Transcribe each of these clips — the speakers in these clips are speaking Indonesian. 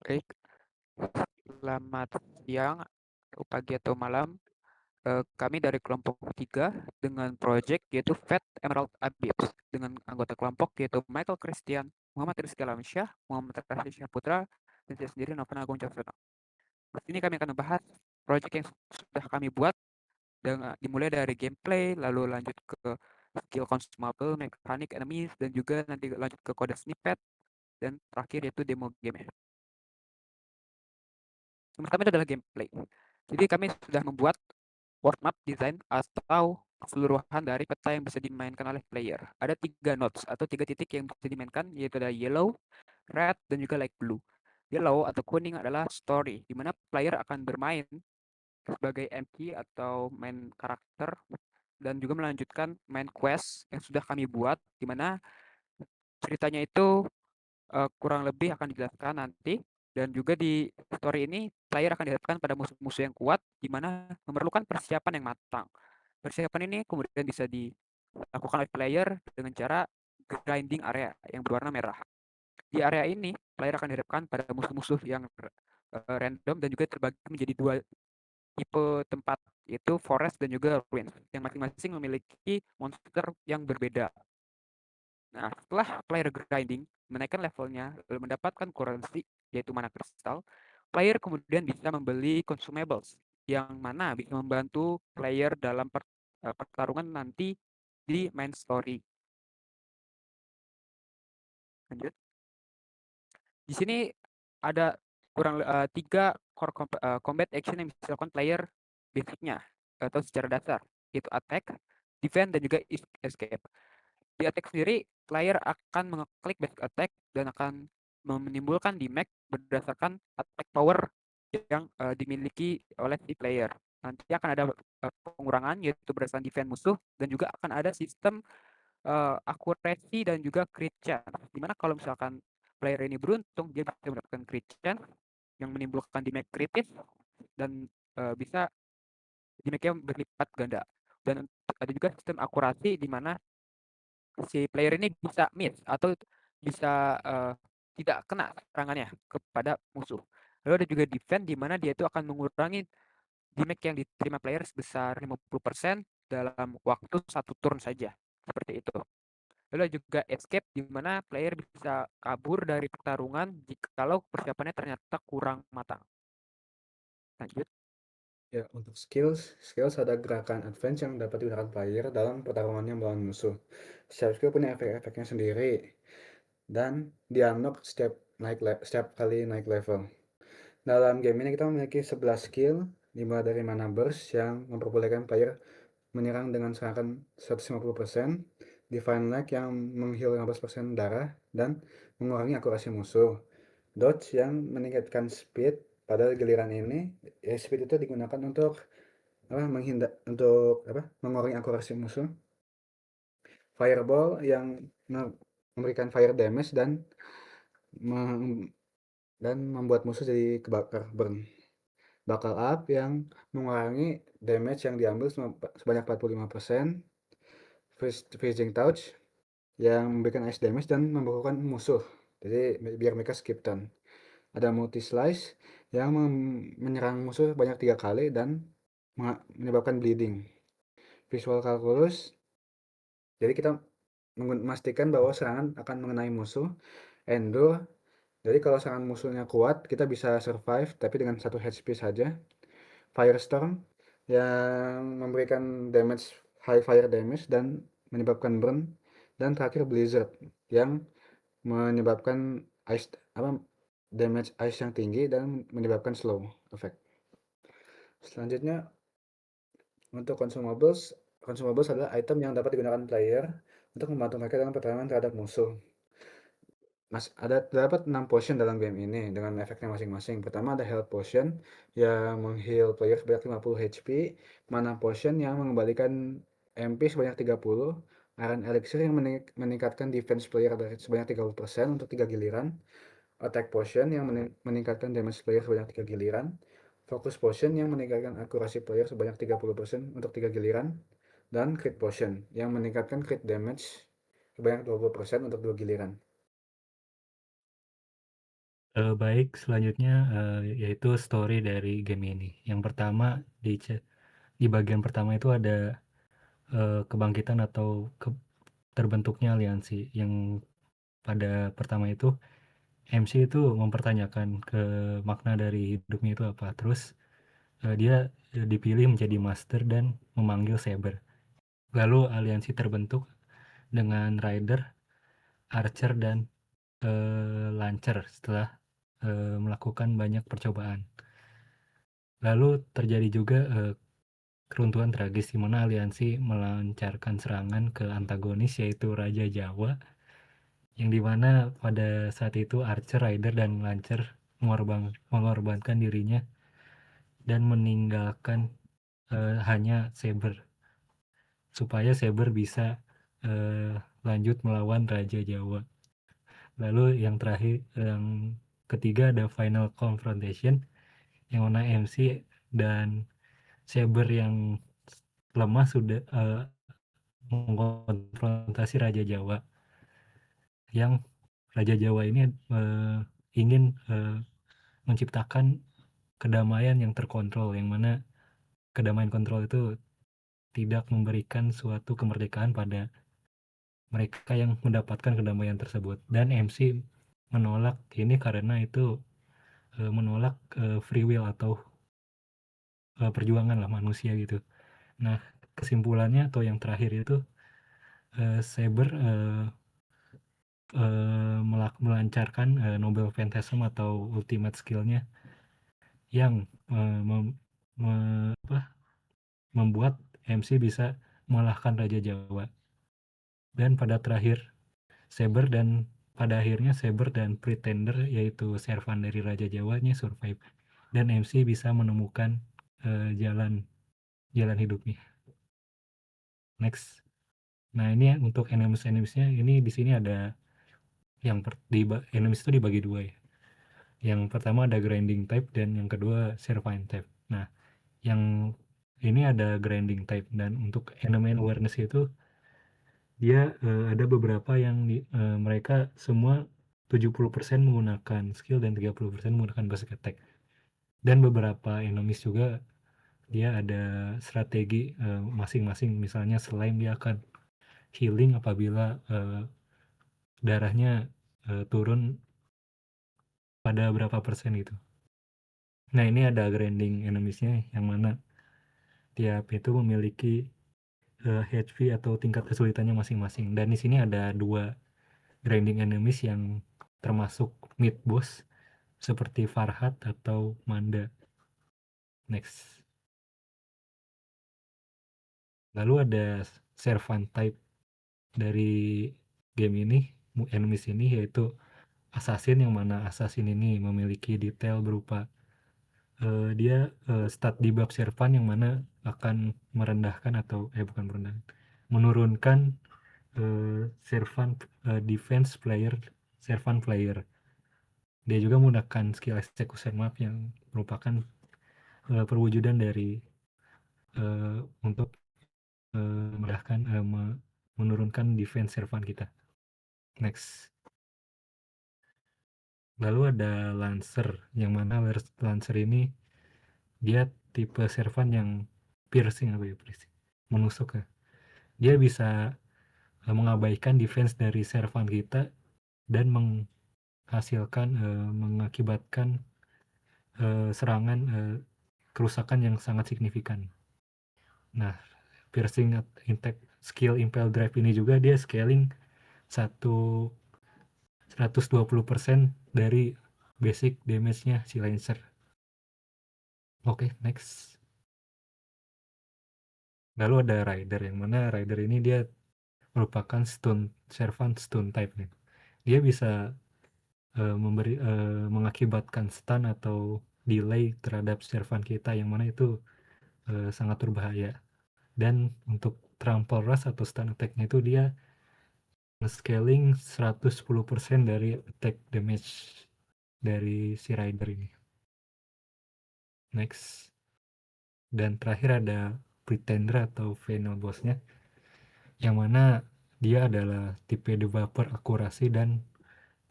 Baik, selamat siang, atau pagi atau malam. Kami dari kelompok 3 dengan proyek yaitu Fat Emerald Abyss dengan anggota kelompok yaitu Michael Christian, Muhammad Rizky Alamsyah, Muhammad Rashid Syahputra, dan saya sendiri Novan Agung Caksono. Di sini kami akan membahas proyek yang sudah kami buat dengan dimulai dari gameplay, lalu lanjut ke skill consumable, mechanic enemies, dan juga nanti lanjut ke kode snippet, dan terakhir yaitu demo game. Yang pertama itu adalah gameplay. Jadi kami sudah membuat world map design atau keseluruhan dari peta yang bisa dimainkan oleh player. Ada 3 nodes atau 3 titik yang bisa dimainkan, yaitu ada yellow, red, dan juga light blue. Yellow atau kuning adalah story, di mana player akan bermain sebagai MP atau main karakter dan juga melanjutkan main quest yang sudah kami buat, di mana ceritanya itu kurang lebih akan dijelaskan nanti. Dan juga di story ini, player akan dihadapkan pada musuh-musuh yang kuat, di mana memerlukan persiapan yang matang. Persiapan ini kemudian bisa dilakukan oleh player dengan cara grinding area yang berwarna merah. Di area ini, player akan dihadapkan pada musuh-musuh yang random dan juga terbagi menjadi 2 tipe tempat, yaitu forest dan juga ruins, yang masing-masing memiliki monster yang berbeda. Nah, setelah player grinding, menaikkan levelnya, lalu mendapatkan currency, yaitu mana kristal, player kemudian bisa membeli consumables, yang mana bisa membantu player dalam pertarungan nanti di main story. Lanjut. Di sini ada kurang 3 core combat action yang bisa dilakukan player basicnya atau secara dasar, yaitu attack, defense, dan juga escape. Di attack sendiri, player akan mengeklik basic attack dan akan menimbulkan damage berdasarkan attack power yang dimiliki oleh si player. Nanti akan ada pengurangan yaitu berdasarkan defense musuh dan juga akan ada sistem accuracy dan juga crit chance. Dimana kalau misalkan player ini beruntung, dia bisa mendapatkan crit chance yang menimbulkan damage kritis dan bisa damage-nya berlipat ganda. Dan ada juga sistem akurasi di mana si player ini bisa miss atau bisa tidak kena serangannya kepada musuh. Lalu ada juga defense di mana dia itu akan mengurangi damage yang diterima player sebesar 50% dalam waktu 1 turn saja. Seperti itu. Lalu juga escape di mana player bisa kabur dari pertarungan jikalau persiapannya ternyata kurang matang. Lanjut. Ya, untuk skills ada gerakan advance yang dapat digunakan player dalam pertarungannya melawan musuh. Setiap skill punya efek-efeknya sendiri dan di-unlock setiap kali naik level. Dalam game ini kita memiliki 11 skill, dimulai dari mana burst yang memperbolehkan player menyerang dengan serangan 150%, Divine Leg yang mengheal 15% darah dan mengurangi akurasi musuh. Dodge yang meningkatkan speed. Pada giliran ini, speed itu digunakan untuk mengurangi akurasi musuh. Fireball yang memberikan fire damage dan membuat musuh jadi kebakar burn. Buckle up yang mengurangi damage yang diambil sebanyak 45%. Freezing touch yang memberikan ice damage dan membukukan musuh, jadi biar mereka skip turn. Ada multi slice yang menyerang musuh banyak 3 kali dan menyebabkan bleeding. Visual calculus, jadi kita memastikan bahwa serangan akan mengenai musuh. Endure, jadi kalau serangan musuhnya kuat kita bisa survive tapi dengan 1 HP saja. Firestorm yang memberikan high fire damage dan menyebabkan burn. Dan terakhir Blizzard yang menyebabkan ice damage ice yang tinggi dan menyebabkan slow effect. Selanjutnya untuk consumables adalah item yang dapat digunakan player untuk membantu mereka dalam pertarungan terhadap musuh. Terdapat 6 potion dalam game ini dengan efeknya masing-masing. Pertama ada health potion yang mengheal player sebanyak 50 HP, mana potion yang mengembalikan MP sebanyak 30, iron elixir yang meningkatkan defense player sebanyak 30% untuk 3 giliran, attack potion yang meningkatkan damage player sebanyak 3 giliran, focus potion yang meningkatkan akurasi player sebanyak 30% untuk 3 giliran, dan crit potion yang meningkatkan crit damage sebanyak 20% untuk 2 giliran. Baik, selanjutnya, yaitu story dari game ini. Yang pertama di bagian pertama itu ada, kebangkitan atau terbentuknya aliansi, yang pada pertama itu MC itu mempertanyakan ke makna dari hidupnya itu apa. Terus, dia, dipilih menjadi master dan memanggil Saber. Lalu aliansi terbentuk dengan Rider, Archer, dan, Lancer setelah, melakukan banyak percobaan. Lalu terjadi juga, keruntuhan tragis di mana aliansi melancarkan serangan ke antagonis yaitu Raja Jawa, yang dimana pada saat itu Archer, Rider, dan Lancer mengorbankan dirinya dan meninggalkan hanya Saber, supaya Saber bisa lanjut melawan Raja Jawa. Lalu yang ketiga ada Final Confrontation, yang mana MC dan Saber yang lemah sudah mengkonfrontasi Raja Jawa, yang Raja Jawa ini ingin menciptakan kedamaian yang terkontrol, yang mana kedamaian kontrol itu tidak memberikan suatu kemerdekaan pada mereka yang mendapatkan kedamaian tersebut. Dan MC menolak ini karena itu menolak free will atau perjuangan lah manusia gitu. Nah, kesimpulannya atau yang terakhir itu Saber melancarkan Nobel Phantasm atau ultimate skill-nya yang membuat MC bisa mengalahkan Raja Jawa. Dan pada akhirnya Saber dan Pretender yaitu servan dari Raja Jawanya survive, dan MC bisa menemukan jalan jalan hidupnya. Next. Nah, ini untuk enemies-enemiesnya, ini di sini ada enemies itu dibagi dua ya. Yang pertama ada grinding type dan yang kedua servine type. Nah, yang ini ada grinding type, dan untuk enemy awareness itu dia ada beberapa yang mereka semua 70% menggunakan skill dan 30% menggunakan basic attack. Dan beberapa enemies juga dia ada strategi masing-masing. Misalnya slime dia akan healing apabila darahnya turun pada berapa persen gitu. Nah, ini ada grinding enemiesnya yang mana tiap itu memiliki HP atau tingkat kesulitannya masing-masing. Dan di sini ada dua grinding enemies yang termasuk mid boss seperti Farhat atau Manda. Next. Lalu ada servant type dari game ini, enemies ini, yaitu assassin, yang mana assassin ini memiliki detail berupa dia stat debuff servant yang mana akan merendahkan atau bukan merendahkan, menurunkan servant defense player, servant player. Dia juga menggunakan skill execution map yang merupakan perwujudan dari untuk menurunkan defense servant kita. Next. Lalu ada Lancer, yang mana Lancer ini dia tipe servant yang piercing menusuk ya. Dia bisa mengabaikan defense dari servant kita dan mengakibatkan serangan kerusakan yang sangat signifikan. Nah, piercing attack skill impel drive ini juga dia scaling 120% dari basic damage-nya si Lancer. Oke, next. Lalu ada Rider, yang mana Rider ini dia merupakan servant stun type nih. Dia bisa mengakibatkan stun atau delay terhadap servant kita, yang mana itu sangat berbahaya. Dan untuk trample rush atau stun attack-nya itu dia scaling 110% dari attack damage dari si Rider ini. Next. Dan terakhir ada Pretender atau final boss-nya, yang mana dia adalah tipe developer akurasi dan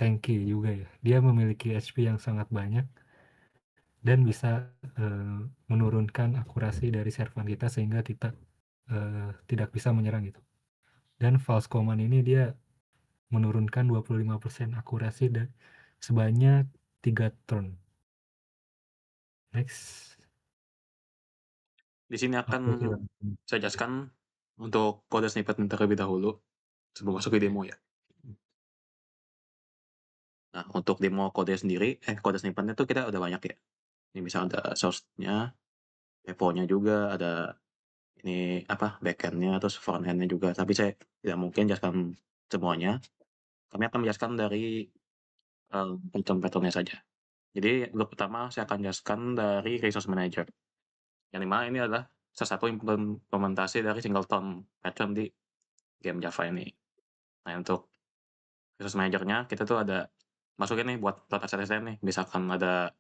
tanky juga ya. Dia memiliki HP yang sangat banyak dan bisa menurunkan akurasi dari servan kita sehingga kita tidak bisa menyerang gitu. Dan false command ini dia menurunkan 25% akurasi dan sebanyak 3 turn. Next. Di sini akan Oke, silakan. saya jelaskan untuk kode snippet terlebih dahulu sebelum masuk ke demo ya. Nah, untuk demo kode sendiri, kode snippetnya tuh kita udah banyak ya. Ini bisa ada source-nya, repo-nya juga, ada ini apa backend-nya, terus front-end-nya juga. Tapi saya tidak mungkin jelaskan semuanya. Kami akan menjelaskan dari pattern-patternnya saja. Jadi untuk pertama saya akan jelaskan dari resource manager. Yang dimana ini adalah salah satu implementasi dari singleton pattern di game Java ini. Nah, untuk resource manager-nya kita tuh ada masukin nih buat aset-aset nih. Misalkan ada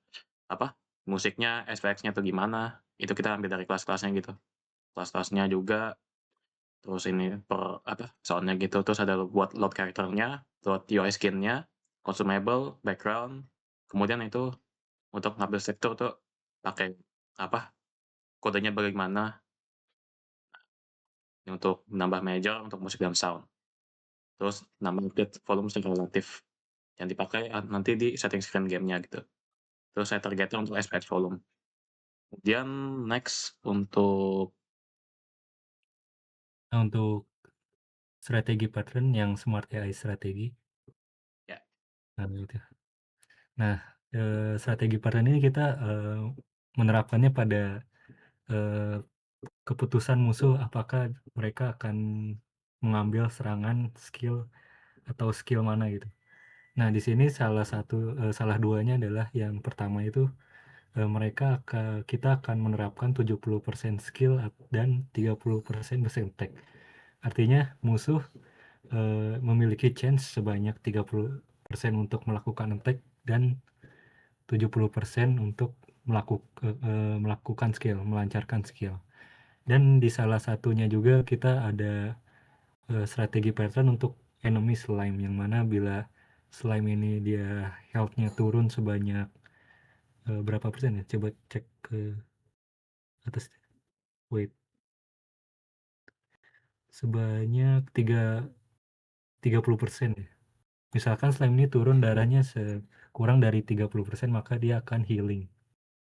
apa musiknya, SVX-nya tuh gimana, itu kita ambil dari kelas-kelasnya gitu. Kelas-kelasnya juga, terus ini per apa soundnya gitu, terus ada buat load karakternya, load UI skin-nya, consumable, background, kemudian itu untuk ngambil struktur tuh pakai apa kodenya bagaimana untuk menambah major untuk musik dan sound. Terus nambah update volume secara relatif yang dipakai nanti di setting screen gamenya gitu. Terus saya targetnya untuk SPH volume. Kemudian next untuk strategi pattern yang smart AI strategi. ya. Nah, gitu. Nah, strategi pattern ini kita menerapkannya pada keputusan musuh apakah mereka akan mengambil serangan skill atau skill mana gitu. Nah, di sini salah duanya adalah yang pertama itu kita akan menerapkan 70% skill dan 30% mesin attack. Artinya musuh memiliki chance sebanyak 30% untuk melakukan attack dan 70% untuk melakukan skill, melancarkan skill. Dan di salah satunya juga kita ada strategi pattern untuk enemy slime, yang mana bila slime ini dia health-nya turun sebanyak berapa persen ya? Coba cek ke atas. Wait. Sebanyak 30% ya. Misalkan slime ini turun darahnya kurang dari 30%, maka dia akan healing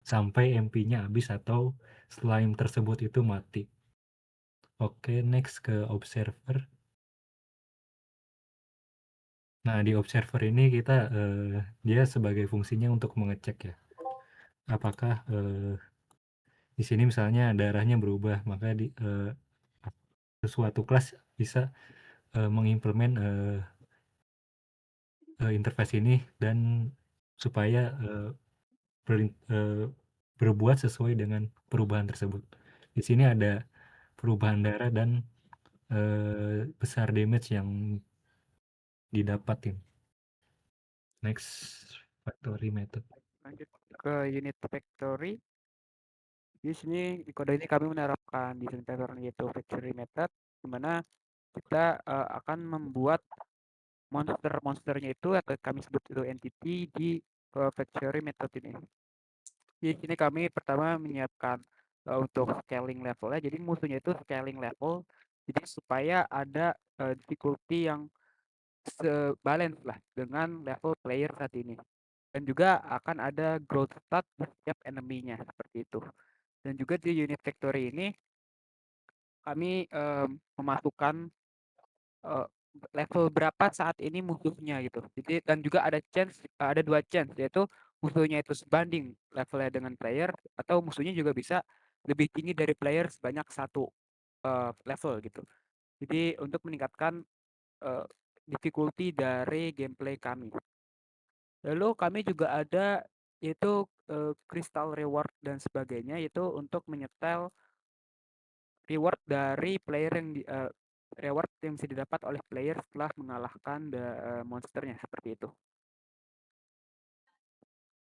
sampai MP-nya habis atau slime tersebut itu mati. Oke, next ke observer. Nah, di observer ini kita dia sebagai fungsinya untuk mengecek ya. Apakah di sini misalnya darahnya berubah, maka di suatu kelas bisa mengimplement interface ini dan supaya berbuat sesuai dengan perubahan tersebut. Di sini ada perubahan darah dan besar damage yang didapatin. Next, factory method. Lanjut ke unit factory. Di sini di kode ini kami menerapkan desain pattern yaitu factory method, di mana kita akan membuat monster-monsternya itu atau kami sebut itu entity di factory method ini. Di sini kami pertama menyiapkan untuk scaling levelnya. Jadi musuhnya itu scaling level. Jadi supaya ada difficulty yang sebalance lah dengan level player saat ini. Dan juga akan ada growth stat di setiap enemy-nya seperti itu. Dan juga di unit factory ini kami memasukkan level berapa saat ini musuhnya gitu. Jadi dan juga ada dua chance, yaitu musuhnya itu sebanding levelnya dengan player atau musuhnya juga bisa lebih tinggi dari player sebanyak satu level gitu. Jadi untuk meningkatkan difficulty dari gameplay kami. Lalu kami juga ada yaitu crystal reward dan sebagainya, yaitu untuk menyetel reward dari player yang reward yang bisa didapat oleh player setelah mengalahkan monsternya seperti itu.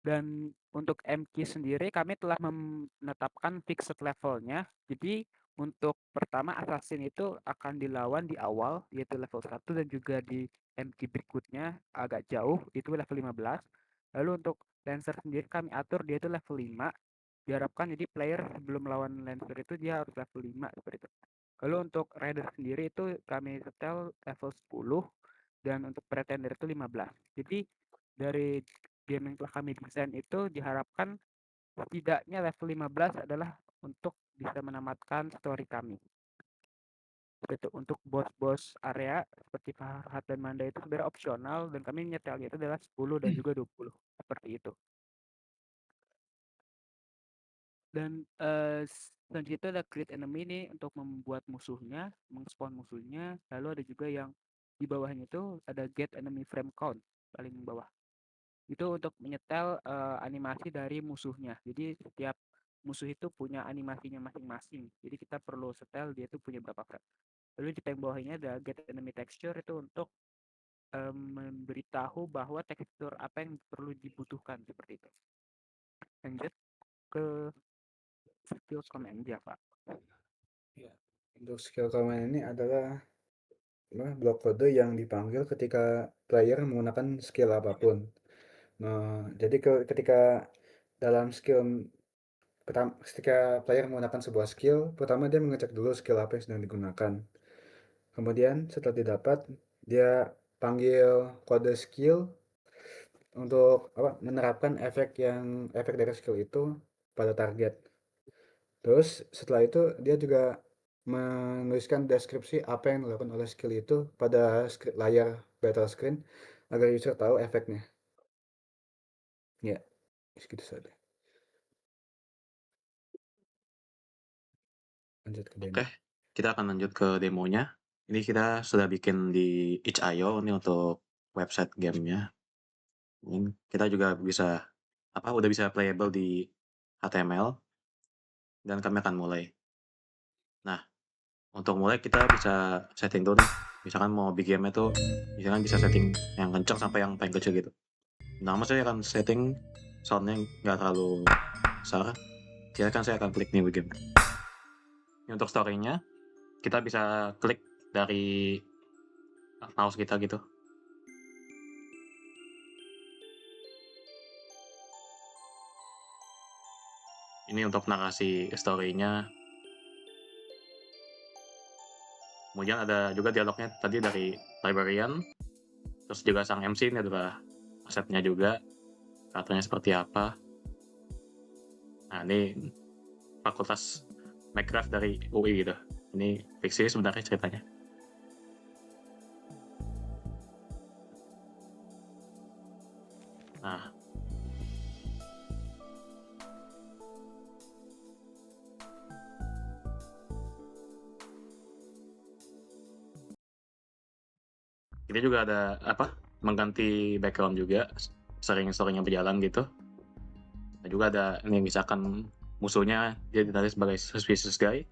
Dan untuk MQ sendiri kami telah menetapkan fixed levelnya. Jadi Untuk pertama assassin itu akan dilawan di awal yaitu level 1 dan juga di MT berikutnya agak jauh itu level 15. Lalu untuk Lancer sendiri kami atur dia itu level 5. Diharapkan jadi player sebelum lawan Lancer itu dia harus level 5 seperti itu. Lalu untuk Raider sendiri itu kami setel level 10 dan untuk Pretender itu 15. Jadi dari game yang telah kami desain itu diharapkan setidaknya level 15 adalah untuk bisa menamatkan story kami. Itu untuk bos-bos area seperti Farhat dan Manda itu sebenarnya opsional dan kami nyetelnya itu adalah 10 dan juga 20 seperti itu. Dan selanjutnya itu ada create enemy ini untuk membuat musuhnya, meng-spawn musuhnya. Lalu ada juga yang di bawahnya itu ada get enemy frame count paling bawah. Itu untuk menyetel animasi dari musuhnya. Jadi setiap musuh itu punya animasinya masing-masing. Jadi kita perlu setel dia itu punya berapa frame. Lalu di paling bawahnya ada get enemy texture itu untuk memberitahu bahwa tekstur apa yang perlu dibutuhkan seperti itu. Lanjut ke skill command ya Pak. Ya, untuk skill command ini adalah blok kode yang dipanggil ketika player menggunakan skill apapun. Nah, jadi ketika dalam skill pertama, ketika player menggunakan sebuah skill, pertama dia mengecek dulu skill apa yang sedang digunakan. Kemudian setelah didapat, dia panggil kode skill untuk menerapkan efek dari skill itu pada target. Terus setelah itu dia juga menuliskan deskripsi apa yang dilakukan oleh skill itu pada layar battle screen agar user tahu efeknya. Ya, segitu saja. Lanjut ke demo. Oke, kita akan lanjut ke demonya. Ini kita sudah bikin di itch.io ini untuk website gamenya. Ini kita juga bisa udah bisa playable di HTML dan kami akan mulai. Nah, untuk mulai kita bisa setting dulu nih. Misalkan mau BGM itu misalkan bisa setting yang kencang sampai yang paling kecil gitu. Nah, saya akan setting soundnya nggak terlalu besar. Saya akan klik new game. Ini untuk story-nya kita bisa klik dari mouse kita gitu. Ini untuk narasi story-nya. Kemudian ada juga dialognya tadi dari librarian. Terus juga sang MC ini adalah asetnya juga. Karakternya seperti apa. Nah, ini fakultas Minecraft dari UI gitu. Ini fiksi sebenarnya ceritanya. Nah, kita juga ada mengganti background juga, sering story-nya berjalan gitu. Dan juga ada ini misalkan musuhnya dia ditarik sebagai suspicious guy.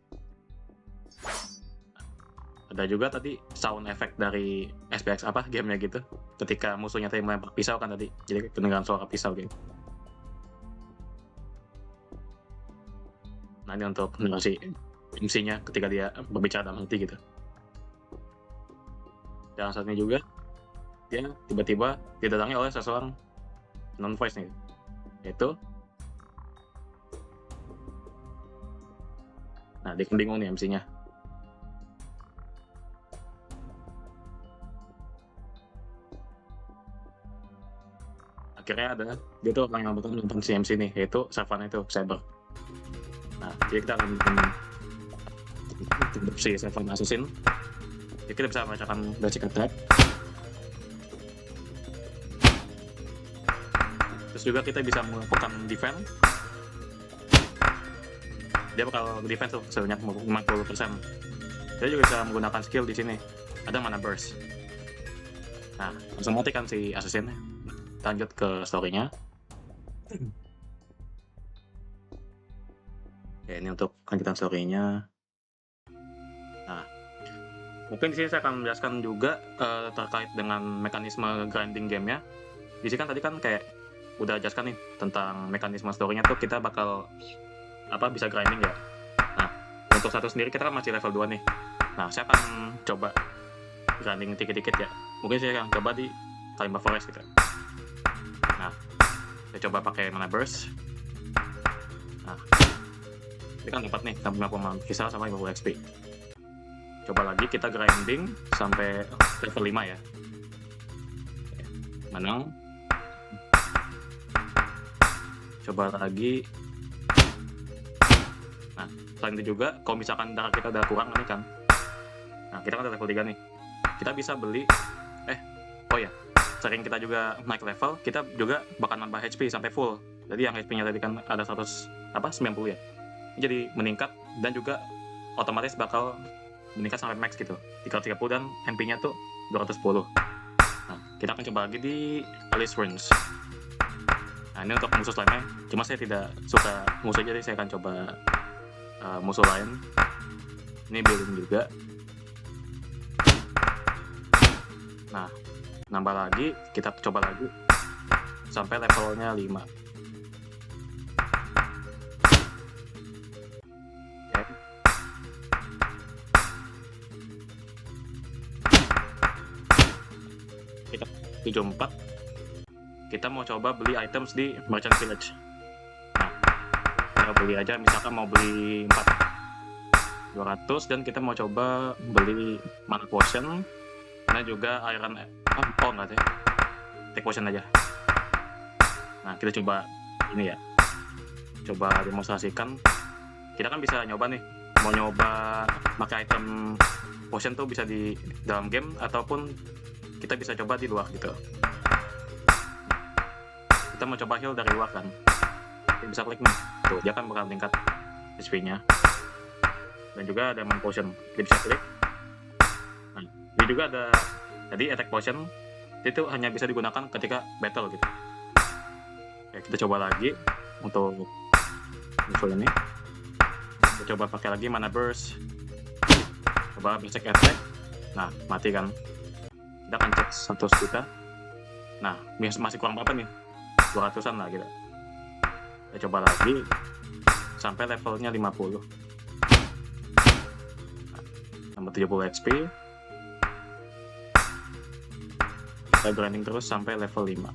Ada juga tadi sound effect dari SPX gamenya gitu. Ketika musuhnya tadi melempar pisau kan tadi, jadi pendengaran suara pisau gitu. Nah, ini untuk narasi MC-nya ketika dia berbicara dalam hati gitu. Dan saat ini juga dia tiba-tiba didatangi oleh seseorang non-voice nih, yaitu dia bingung nih MC-nya. Akhirnya ada dia tuh orang yang betul nonton si MC nih, yaitu Savan itu Saber. Nah, jadi kita akan si Savan Assassin. Jadi kita bisa membacakan basic attack. Terus juga kita bisa melakukan defense. Dia bakal defense tuh sebanyak 50%. Dia juga bisa menggunakan skill di sini. Ada mana burst. Nah, langsung mati kan si assassin. Lanjut ke story-nya. Ya, ini untuk lanjutan story-nya. Nah, mungkin di sini saya akan menjelaskan juga terkait dengan mekanisme grinding game-nya. Di sini kan tadi kan kayak udah jelaskan nih tentang mekanisme story-nya tuh kita bakal bisa grinding ya. Nah, untuk satu sendiri kita kan masih level 2 nih. Nah, saya akan coba grinding dikit-dikit ya. Mungkin saya akan coba di Kalimba Forest gitu. Nah, saya coba pakai mana burst. Nah, ini kan dapat nih 50 kisah sama 50 XP. Coba lagi kita grinding sampai level 5 ya. Menang. Coba lagi. Nah, selain itu juga kalau misalkan darah kita udah kurang nih kan. Nah, kita kan udah level 3 nih. Kita bisa beli oh ya, sering kita juga naik level, kita juga bakal nambah HP sampai full. Jadi yang HP-nya tadi kan ada 90 ya. Jadi meningkat dan juga otomatis bakal meningkat sampai max gitu. 330 dan MP-nya tuh 210. Nah, kita akan coba lagi di Alice Ruins. Nah, ini untuk musuh lainnya. Cuma saya tidak suka musuh, jadi saya akan coba musuh lain. Ini building juga. Nah, nambah lagi, kita coba lagi sampai levelnya 5. Oke. Kita 74. Kita mau coba beli items di Merchant Village. Nah, kita beli aja, misalkan mau beli 200, dan kita mau coba beli mana potion. Nah, juga iron enggak deh. Take potion aja. Nah, kita coba ini ya. Coba demonstrasikan. Kita kan bisa nyoba nih. Mau nyoba pakai item potion tuh bisa di dalam game ataupun kita bisa coba di luar gitu. Kita mau coba heal dari luar kan. Kita bisa klik nih. Tuh, dia kan bakal meningkat HP-nya. Dan juga ada potion. Kita bisa klik. Nah, ini juga ada jadi attack potion itu hanya bisa digunakan ketika battle gitu. Oke, kita coba lagi untuk musuh ini. Kita coba pakai lagi mana burst. Coba basic attack. Nah, mati kan. Kita akan cek status kita. Nah, masih kurang berapa nih? 200-an lah gitu. Kita coba lagi sampai levelnya 50. Nah, tambah 70 XP. Kita grinding terus sampai level 5.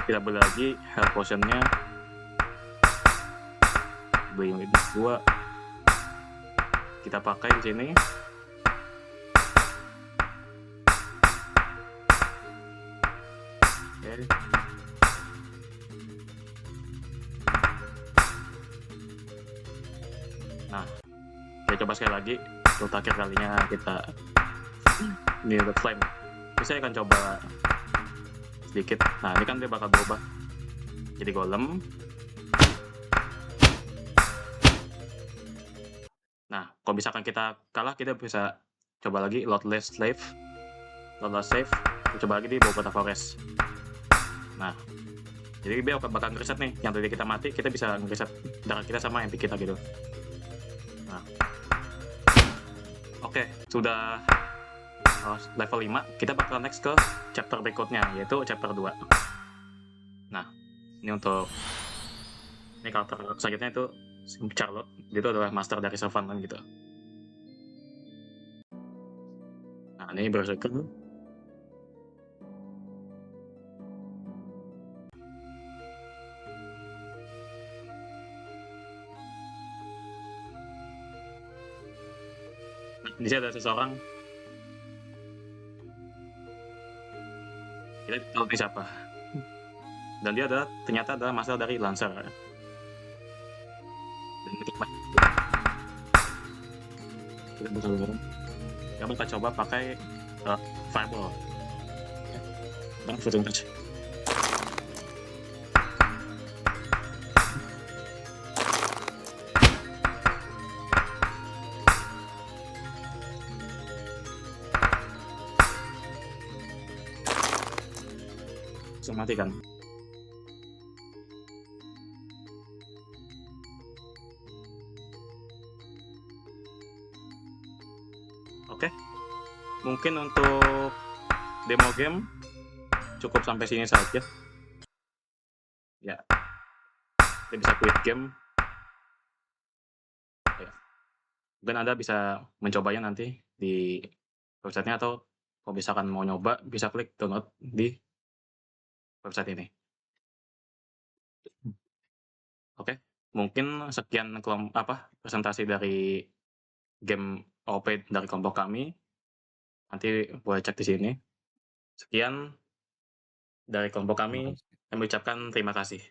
Kita beli lagi health potion-nya. Beli yang 2. Kita pakai di sini. Oke. Nah, kita coba sekali lagi untuk terakhir kalinya kita ini untuk flame. Ini saya akan coba sedikit. Nah, ini kan dia bakal berubah jadi golem. Nah, kalau misalkan kita kalah, kita bisa coba lagi Lordless Slave. Kita coba lagi di Bogota Forest. Nah, jadi dia bakal ngereset nih. Yang tadi kita mati, kita bisa ngereset darah kita sama MP kita gitu. Nah, oke, sudah level 5. Kita bakal next ke chapter berikutnya, yaitu chapter 2. Nah, ini untuk ini karakter selanjutnya itu Charlotte. Dia itu adalah master dari Sylvan gitu. Nah, ini Berserker. Di sini ada seseorang. Kita tahu ini siapa. Dan dia ternyata adalah master dari Lancer. Dan kita bakal coba pakai Fireball. Dan Frozen Touch. Mati kan. Oke. Mungkin untuk demo game cukup sampai sini saja. Ya, kita bisa quit game. Ya. Mungkin Anda bisa mencobanya nanti di websitenya, atau kalau misalkan mau nyoba bisa klik download di website ini. Oke, mungkin sekian presentasi dari game OOP dari kelompok kami. Nanti boleh cek di sini. Sekian dari kelompok kami. Terima kasih. Kami ucapkan terima kasih.